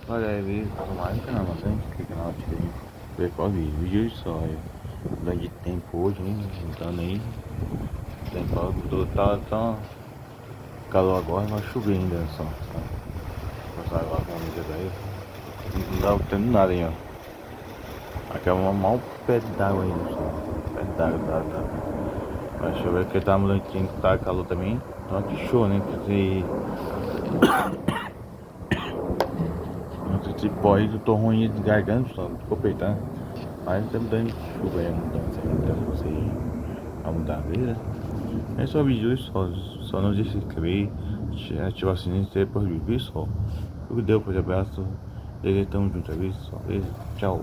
Olha aí, mais no canal, mas antes que o canal tem ver qual vídeo só. Durante tempo hoje, hein? Então nem. Tempo tá calor agora, vai chover ainda só. Passar agora com a amiga daí. Não dá tempo nada, hein, ó. Aqui é um mau pé d'água ainda só. Pé d'água, tá. Vai chover porque tá mudando que tá calor também. Então aqui show, né? Porque esse pó aí que eu tô ruim de garganta, só ficou peitando. Mas tá mudando de chuva aí, a mudança aí, então não sei a mudar, beleza? É só vídeo só não deixe de se inscrever, ativar o sininho e depois do vídeo só. O que deu, por abraço, tamo junto, é isso, só, beleza? Tchau.